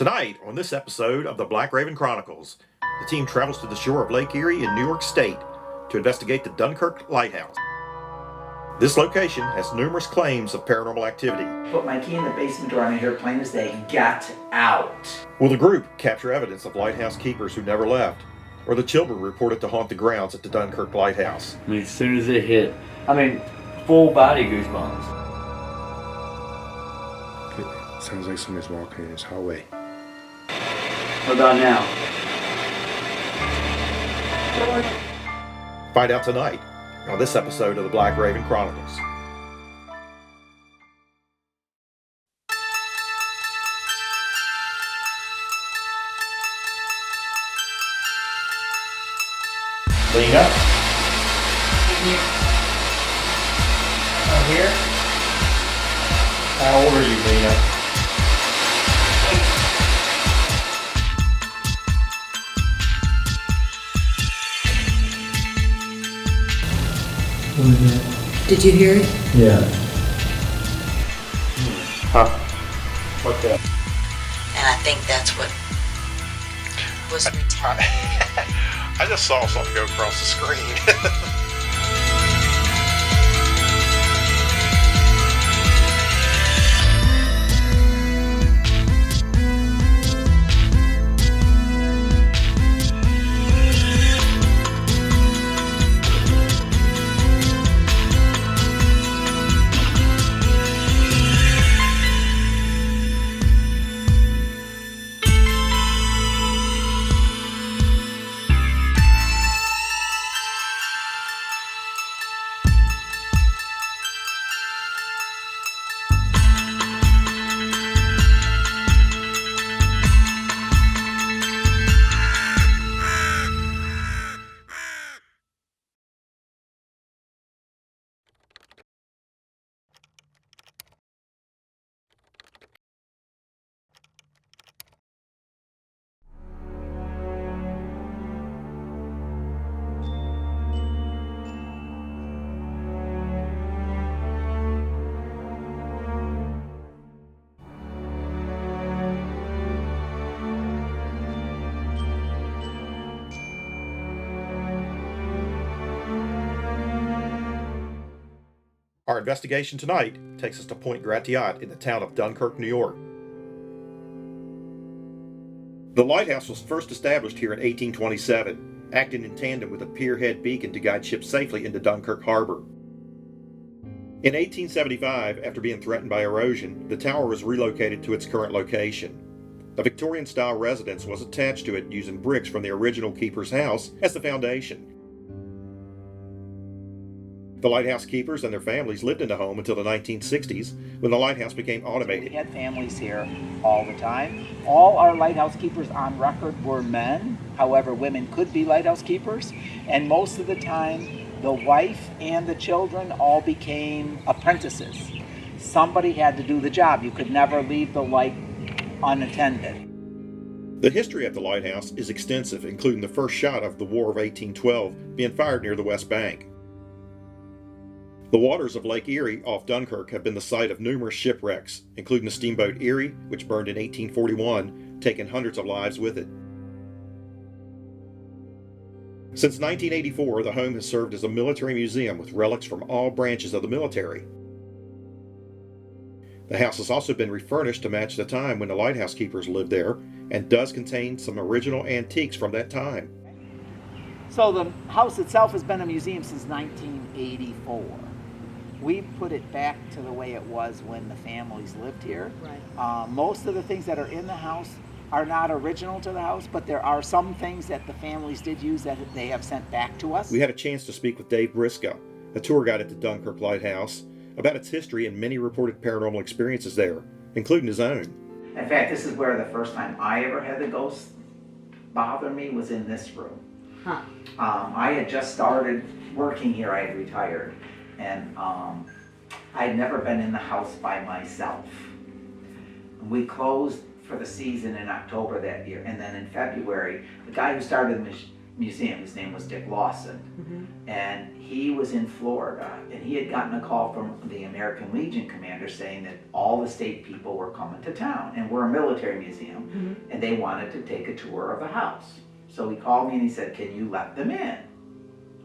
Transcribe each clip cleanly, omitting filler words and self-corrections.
Tonight, on this episode of the Black Raven Chronicles, the team travels to the shore of Lake Erie in New York State to investigate the Dunkirk Lighthouse. This location has numerous claims of paranormal activity. Put my key in the basement door and I hear plain as day, "Get out." Will the group capture evidence of lighthouse keepers who never left, or the children reported to haunt the grounds at the Dunkirk Lighthouse? As soon as it hit, full body goosebumps. It sounds like somebody's walking in this hallway. What about now? Find out tonight on this episode of the Black Raven Chronicles. Lean up. Here? How old are you, Lena? Did you hear it? Yeah. Huh? What the? And I think that's what was retaliated. I just saw something go across the screen. Our investigation tonight takes us to Point Gratiot in the town of Dunkirk, New York. The lighthouse was first established here in 1827, acting in tandem with a pierhead beacon to guide ships safely into Dunkirk Harbor. In 1875, after being threatened by erosion, the tower was relocated to its current location. A Victorian-style residence was attached to it using bricks from the original keeper's house as the foundation. The lighthouse keepers and their families lived in the home until the 1960s, when the lighthouse became automated. We had families here all the time. All our lighthouse keepers on record were men. However, women could be lighthouse keepers. And most of the time, the wife and the children all became apprentices. Somebody had to do the job. You could never leave the light unattended. The history of the lighthouse is extensive, including the first shot of the War of 1812 being fired near the West Bank. The waters of Lake Erie off Dunkirk have been the site of numerous shipwrecks, including the steamboat Erie, which burned in 1841, taking hundreds of lives with it. Since 1984, the home has served as a military museum with relics from all branches of the military. The house has also been refurnished to match the time when the lighthouse keepers lived there, and does contain some original antiques from that time. So the house itself has been a museum since 1984. We put it back to the way it was when the families lived here. Right. Most of the things that are in the house are not original to the house, but there are some things that the families did use that they have sent back to us. We had a chance to speak with Dave Briscoe, a tour guide at the Dunkirk Lighthouse, about its history and many reported paranormal experiences there, including his own. In fact, this is where the first time I ever had the ghost bother me was in this room. Huh. I had just started working here. I had retired, and I had never been in the house by myself. We closed for the season in October that year, and then in February, the guy who started the museum. His name was Dick Lawson. And he was in Florida, and he had gotten a call from the American Legion commander saying that all the state people were coming to town, and we're a military museum, and they wanted to take a tour of the house. So he called me and he said, can you let them in?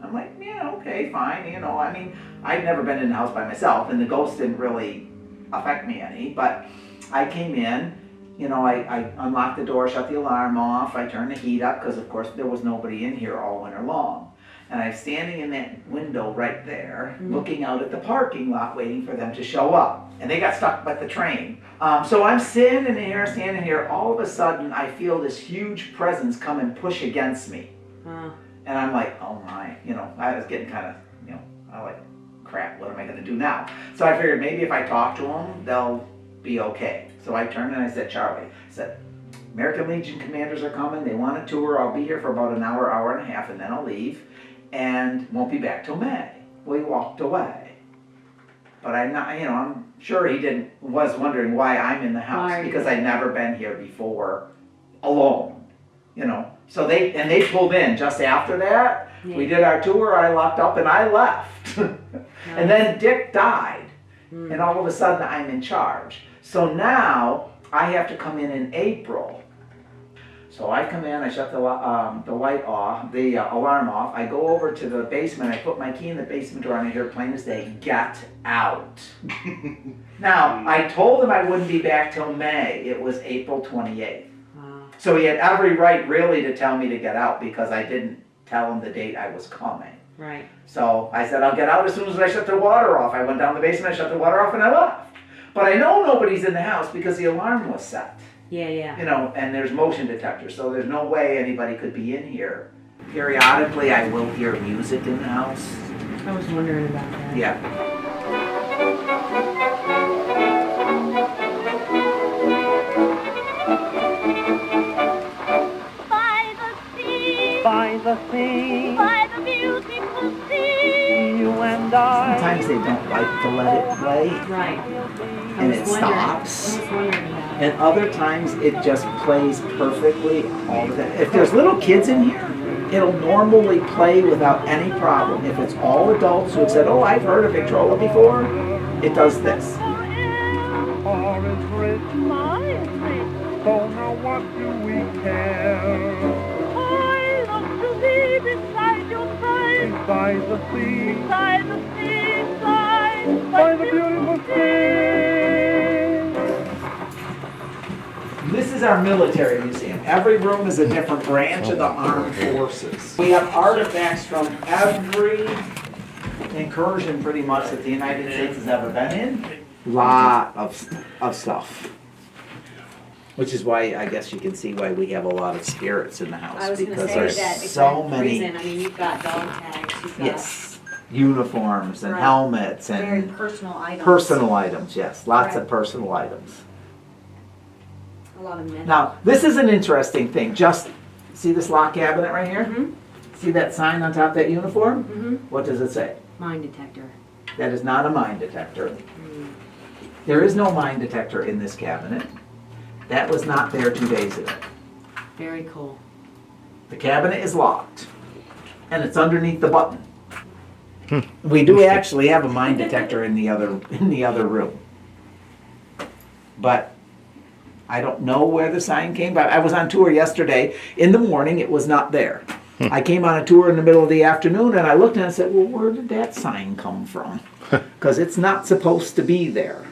I'm like, yeah, okay, fine. You know, I mean, I'd never been in the house by myself, and the ghost didn't really affect me any, but I came in, you know, I unlocked the door, shut the alarm off, I turned the heat up, because of course there was nobody in here all winter long. And I'm standing in that window right there, looking out at the parking lot, waiting for them to show up. And they got stuck by the train. So I'm standing here, all of a sudden I feel this huge presence come and push against me. And I'm like, oh my, you know, I was getting kind of, you know, I like, crap, what am I gonna do now? So I figured maybe if I talk to them, they'll be okay. So I turned and I said, Charlie, I said, American Legion commanders are coming, they want a tour, I'll be here for about an hour, hour and a half, and then I'll leave, and won't be back till May. Well, he walked away. But I'm not, you know, I'm sure he was wondering why I'm in the house, because I'd never been here before alone, you know. So they pulled in just after that. We did our tour, I locked up and I left. And then Dick died, and all of a sudden I'm in charge. So now I have to come in April. So I come in, I shut the light off, the alarm off. I go over to the basement, I put my key in the basement door, and I hear plain as day, get out. Now, I told him I wouldn't be back till May. It was April 28th. So he had every right really to tell me to get out, because I didn't tell him the date I was coming. Right. So I said, I'll get out as soon as I shut the water off. I went down the basement, I shut the water off, and I left. But I know nobody's in the house because the alarm was set. Yeah, yeah. You know, and there's motion detectors, so there's no way anybody could be in here. Periodically, I will hear music in the house. I was wondering about that. Yeah. By the sea, by the beautiful sea, you and I. Sometimes they don't like to let it play. Right. And it stops. I was wondering about And other times it just plays perfectly all the time. If there's little kids in here, it'll normally play without any problem. If it's all adults who have said, oh, I've heard of Victrola before, it does this. Orange rich, my rich, so now what do we care? Beside your side, beside the sea, beside the seaside, by the beautiful sea. This is our military museum. Every room is a different branch of the armed forces. We have artifacts from every incursion pretty much that the United States has ever been in. Lot of stuff. Which is why I guess you can see why we have a lot of spirits in the house. I was going to because say there's that so exact many. reason. I mean, you've got dog tags, you've got Yes, uniforms and Right. helmets very and personal items. personal items. Yes, lots of Right. personal items. A lot of men. Now, this is an interesting thing. Just see this lock cabinet right here? Mm-hmm. See that sign on top of that uniform? Mm-hmm. What does it say? Mine detector. That is not a mine detector. Mm. There is no mine detector in this cabinet. That was not there 2 days ago. Very cool. The cabinet is locked, and it's underneath the button. We do actually have a mine detector in the other room, but I don't know where the sign came from. I was on tour yesterday. In the morning, it was not there. I came on a tour in the middle of the afternoon, and I looked and I said, well, where did that sign come from? Because it's not supposed to be there.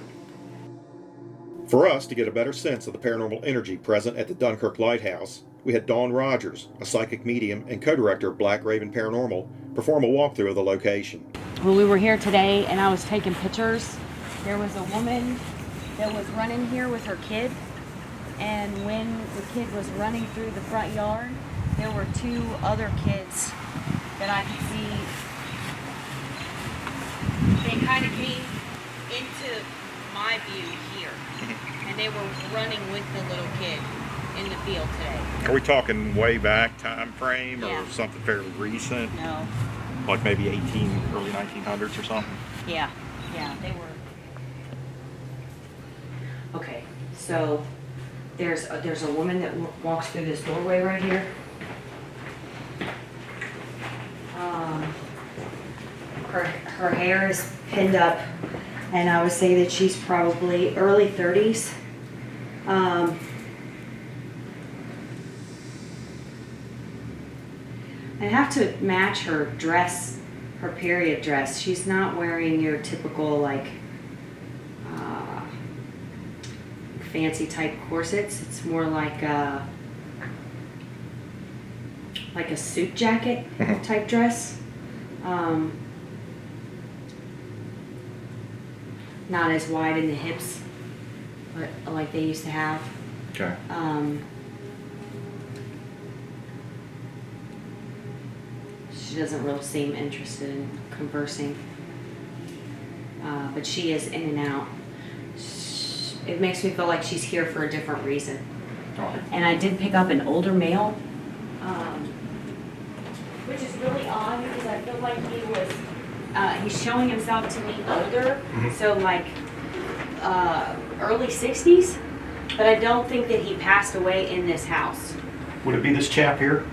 For us to get a better sense of the paranormal energy present at the Dunkirk Lighthouse, we had Dawn Rogers, a psychic medium and co-director of Black Raven Paranormal, perform a walkthrough of the location. When we were here today and I was taking pictures, there was a woman that was running here with her kid, and when the kid was running through the front yard, there were two other kids that I could see. They kind of came into my view here, and they were running with the little kid in the field today. Are we talking way back time frame or Yeah. something fairly recent? No. Like maybe early 1900s or something? Yeah, they were. Okay, so there's a woman that walks through this doorway right here. her hair is pinned up, and I would say that she's probably early 30s. I have to match her dress, her period dress. She's not wearing your typical like fancy type corsets. It's more like a suit jacket type dress. Not as wide in the hips, but like they used to have. Okay. She doesn't really seem interested in conversing, but she is in and out. It makes me feel like she's here for a different reason. Okay. And I did pick up an older male, which is really odd because I feel like he's showing himself to me older, so like early 60s, but I don't think that he passed away in this house. Would it be this chap here?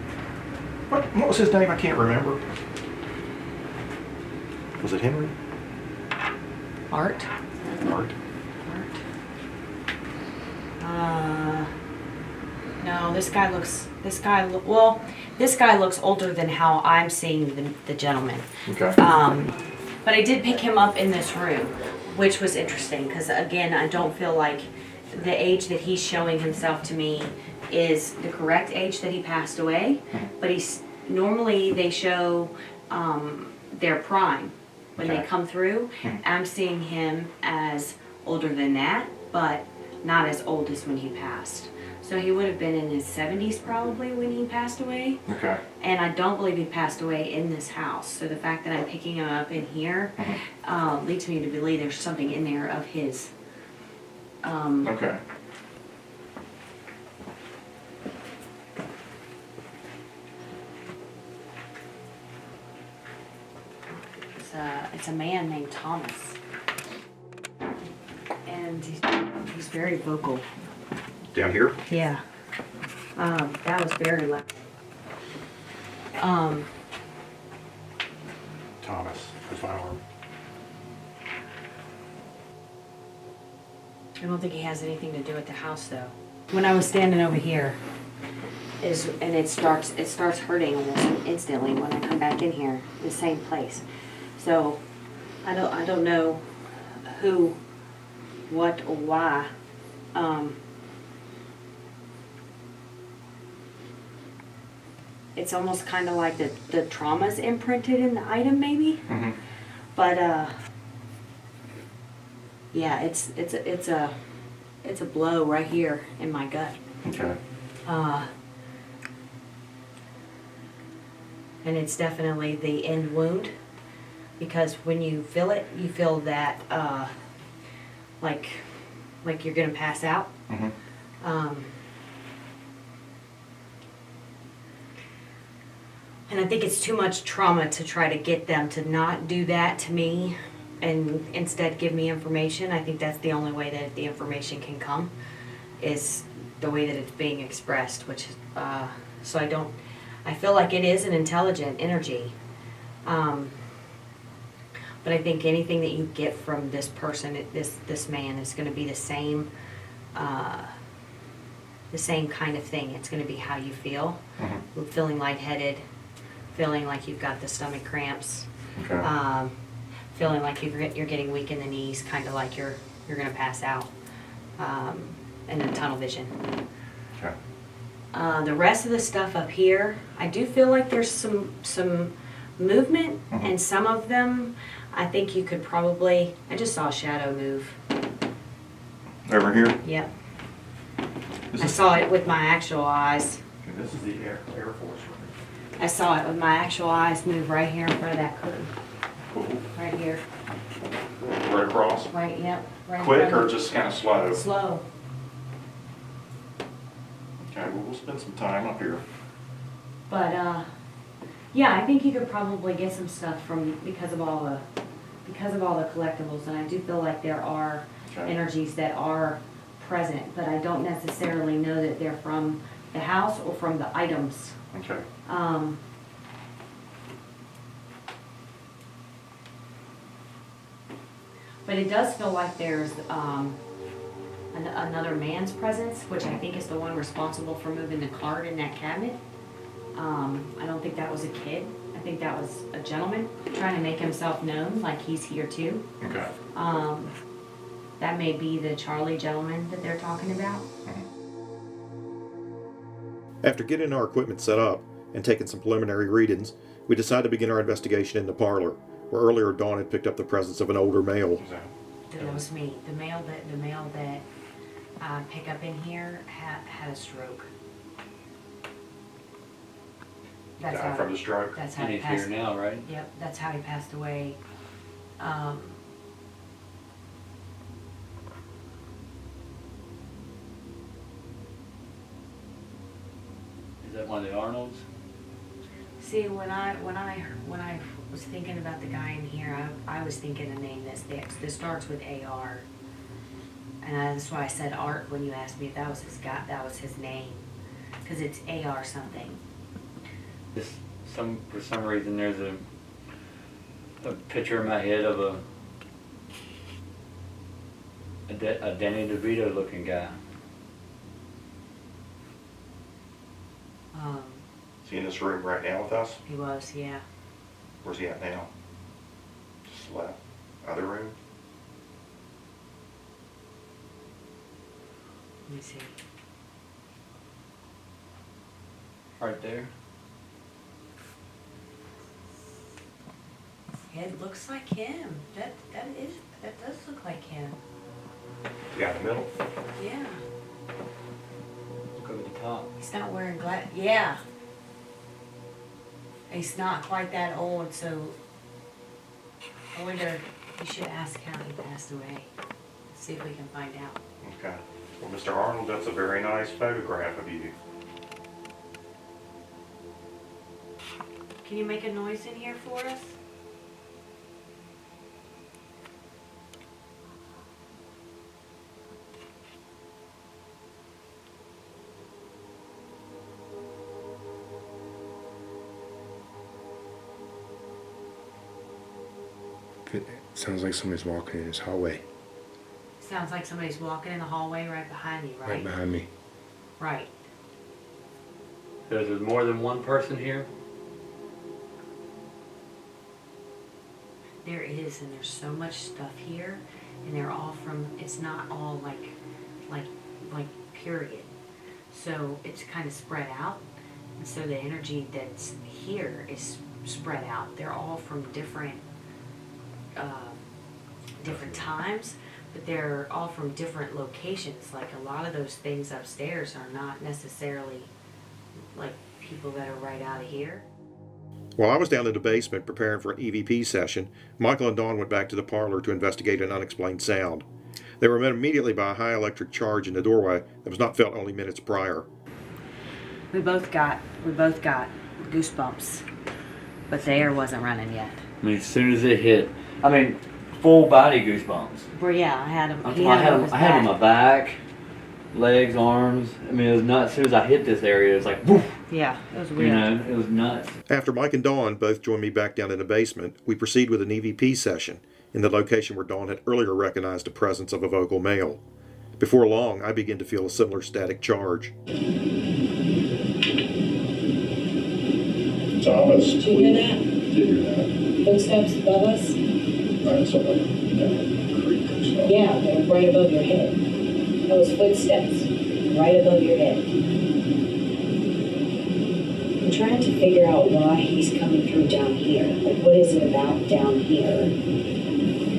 What was his name? I can't remember. Was it Henry? Art? Art. No, this guy looks older than how I'm seeing the gentleman. Okay. But I did pick him up in this room, which was interesting because again, I don't feel like the age that he's showing himself to me is the correct age that he passed away, but normally they show their prime when they come through. I'm seeing him as older than that, but not as old as when he passed. So he would have been in his 70s probably when he passed away. Okay. And I don't believe he passed away in this house. So the fact that I'm picking him up in here leads me to believe there's something in there of his. Okay. It's a man named Thomas. And he's very vocal. Down here? Yeah. That was very loud. Thomas. That's my arm. I don't think he has anything to do with the house though. When I was standing over here, and it starts hurting almost instantly when I come back in here, the same place. So I don't know who, what, or why. It's almost kind of like the trauma's imprinted in the item maybe. But yeah, it's a blow right here in my gut. Okay. And it's definitely the end wound, because when you feel it, you feel that like you're gonna pass out. And I think it's too much trauma to try to get them to not do that to me and instead give me information. I think that's the only way that the information can come, is the way that it's being expressed, which so I feel like it is an intelligent energy. But I think anything that you get from this person, this man, is going to be the same kind of thing. It's going to be how you feel, feeling lightheaded, feeling like you've got the stomach cramps, Okay. feeling like you're getting weak in the knees, kind of like you're going to pass out, and then tunnel vision. Okay. The rest of the stuff up here, I do feel like there's some movement, and some of them, I think you could probably. I just saw a shadow move. Over here? Yep. I saw it with my actual eyes. Okay, this is the Air Force. I saw it with my actual eyes move right here in front of that curtain. Cool. Right here. Right across? Right, yep. Right in Quick front or of- just kind of slow? Slow. Okay, well, we'll spend some time up here. But yeah, I think you could probably get some stuff from because of all the collectibles, and I do feel like there are Okay. energies that are present, but I don't necessarily know that they're from the house or from the items. Okay. But it does feel like there's another man's presence, which I think is the one responsible for moving the card in that cabinet. I don't think that was a kid. I think that was a gentleman trying to make himself known, like he's here too. Okay. That may be the Charlie gentleman that they're talking about. After getting our equipment set up and taking some preliminary readings, we decided to begin our investigation in the parlor, where earlier Dawn had picked up the presence of an older male. That was me. The male that I pick up in here had a stroke. That's Died from the stroke? That's how And he he's passed. here now, right? Yep, that's how he passed away. Is that one of the Arnolds? See, when I was thinking about the guy in here, I was thinking a name that starts with AR, and that's why I said Art when you asked me if that was his name, because it's AR something. For some reason there's a picture in my head of a Danny DeVito looking guy. Is he in this room right now with us? He was, yeah. Where's he at now? Just left. Other room? Let me see. Right there. It looks like him. That does look like him. Yeah, in the middle? Yeah. Look over the top. He's not wearing glasses. Yeah. He's not quite that old, so I wonder, you should ask how he passed away. See if we can find out. Okay. Well, Mr. Arnold, that's a very nice photograph of you. Can you make a noise in here for us? It sounds like somebody's walking in this hallway. Sounds like somebody's walking in the hallway right behind you, Right right? behind me. Right. So is there more than one person here? There is, and there's so much stuff here, and they're all from, it's not all like period. So it's kind of spread out, and so the energy that's here is spread out. They're all from different times, but they're all from different locations. Like a lot of those things upstairs are not necessarily like people that are right out of here. While I was down in the basement preparing for an EVP session, Michael and Dawn went back to the parlor to investigate an unexplained sound. They were met immediately by a high electric charge in the doorway that was not felt only minutes prior. We both got goosebumps, but the air wasn't running yet. I mean, as soon as it hit, I mean, full body goosebumps. Well, yeah, I had him. I had them on my back, legs, arms. I mean, it was nuts. As soon as I hit this area, it was like, woof. Yeah, it was weird. You know, it was nuts. After Mike and Dawn both joined me back down in the basement, we proceed with an EVP session in the location where Dawn had earlier recognized the presence of a vocal male. Before long, I began to feel a similar static charge. Thomas, Did you hear that? did you hear that? Footsteps above us? That's something, creepy stuff. Yeah, they're right above your head. Those footsteps, right above your head. I'm trying to figure out why he's coming through down here. Like, what is it about down here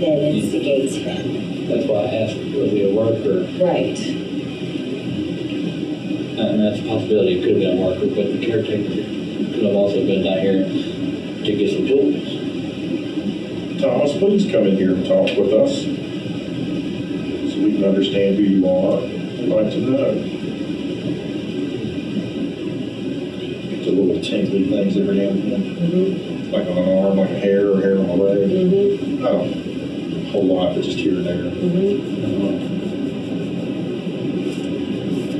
that instigates him? That's why I asked, was he a worker? Right. And that's a possibility, it could have been a worker, but the caretaker could have also been down here to get some tools. Thomas, please come in here and talk with us so we can understand who you are. We'd like to know. Get the little tingly things every now and then. Like on an arm, like a hair or hair on a leg. I don't know, a whole lot, but just here and there.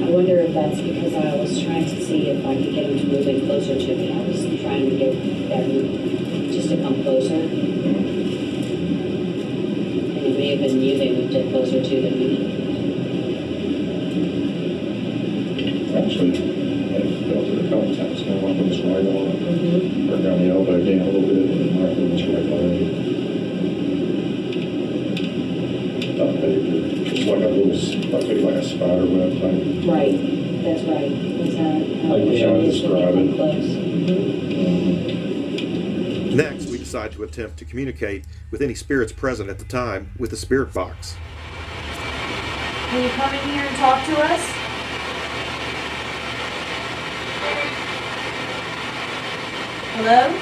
I wonder if that's because I was trying to see if I could get him to move in closer to me. I was trying to get them just to come closer. And it may have even you they moved it closer to than me. Actually, I've built it a couple times, kind of like on this right arm, or down the elbow down a little bit, and right on this right leg. Thought maybe it's like a little, like maybe like a spider web type. Right, that's right. Is that how Like it how I is when describe you it. come close? Next, we decide to attempt to communicate with any spirits present at the time with the spirit box. Will you come in here and talk to us? Hello?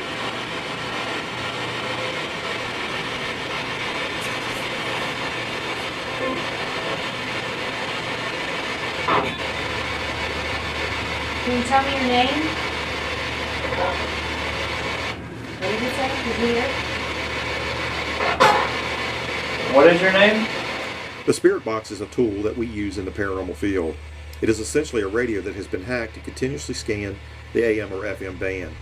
Can you tell me your name? What did it say? Did you hear? What is your name? The spirit box is a tool that we use in the paranormal field. It is essentially a radio that has been hacked to continuously scan the AM or FM band.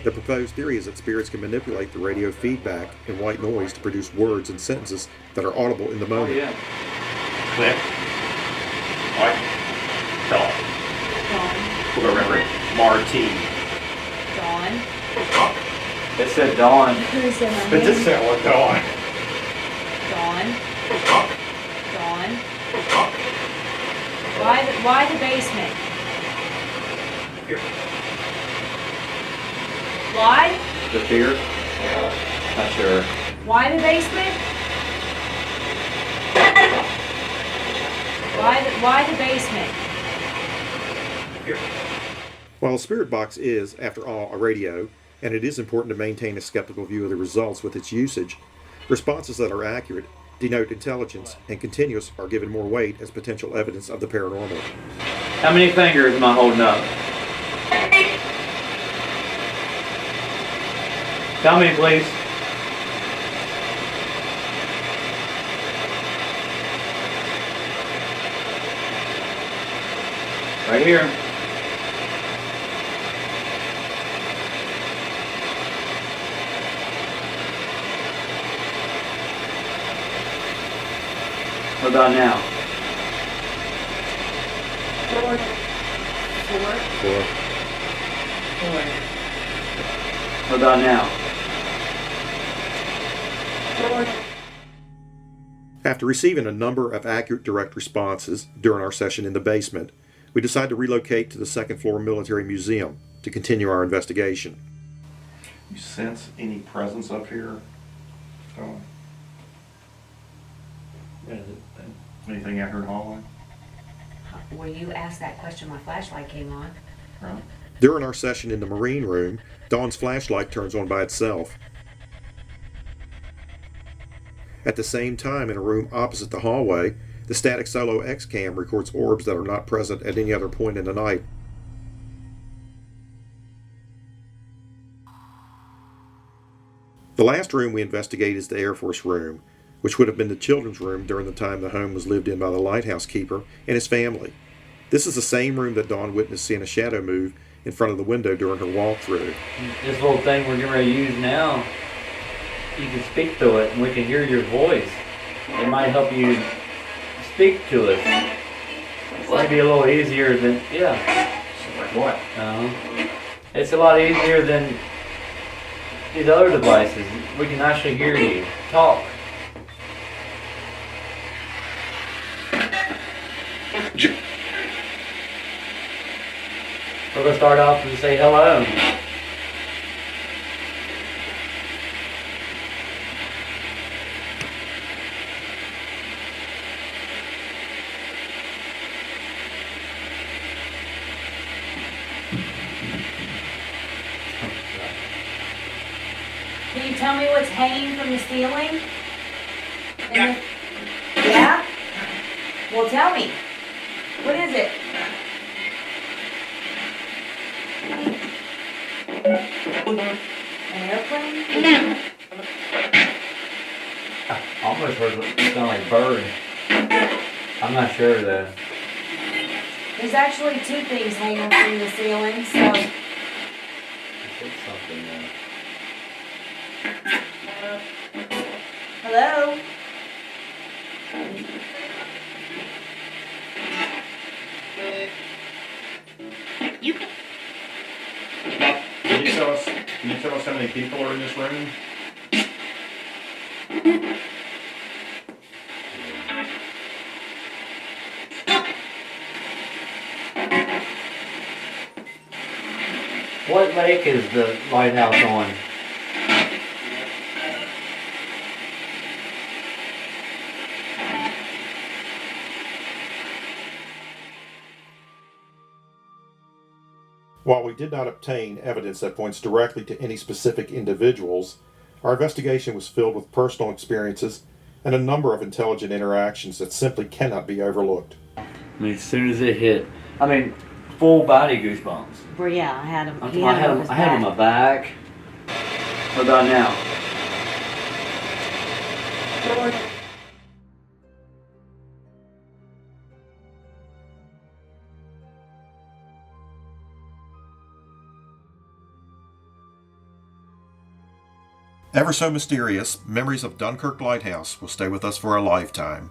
The proposed theory is that spirits can manipulate the radio feedback and white noise to produce words and sentences that are audible in the moment. Oh, yeah. Click. White. Dawn. We'll go remember it. Martine. Dawn. It said Dawn. Who said my But name? this sound like Dawn. Dawn. Dawn. Why the basement? Here. Why? The fear? Not sure. Why the basement? Why the basement? Here. While a spirit box is, after all, a radio, and it is important to maintain a skeptical view of the results with its usage, responses that are accurate, denote intelligence, and continuous are given more weight as potential evidence of the paranormal. How many fingers am I holding up? Tell me, please. Right here. What about now? Four. What about now? After receiving a number of accurate direct responses during our session in the basement, we decide to relocate to the second floor military museum to continue our investigation. You sense any presence up here? Dawn? Anything out here in the hallway? When you asked that question, my flashlight came on. Right. During our session in the marine room, Dawn's flashlight turns on by itself. At the same time, in a room opposite the hallway, the static solo X-cam records orbs that are not present at any other point in the night. The last room we investigate is the Air Force room, which would have been the children's room during the time the home was lived in by the lighthouse keeper and his family. This is the same room that Dawn witnessed seeing a shadow move in front of the window during her walkthrough. This little thing we're getting ready to use now, you can speak to it and we can hear your voice. It might help you speak to us. It might be a little easier than, yeah. Like what? It's a lot easier than these other devices. We can actually hear you talk. We're going to start off and say hello. Can you tell me what's hanging from the ceiling? Yeah? Well, tell me. What is it? An airplane? I almost heard it sound like a bird. I'm not sure though. There's actually two things hanging from the ceiling, so. It's something Hello? Can you tell us how many people are in this room? What lake is the lighthouse on? While we did not obtain evidence that points directly to any specific individuals, our investigation was filled with personal experiences and a number of intelligent interactions that simply cannot be overlooked. I mean, as soon as it hit, I mean, full body goosebumps. Well, yeah, I had him. I had him on my back. What about now? Ever so mysterious, memories of Dunkirk Lighthouse will stay with us for a lifetime.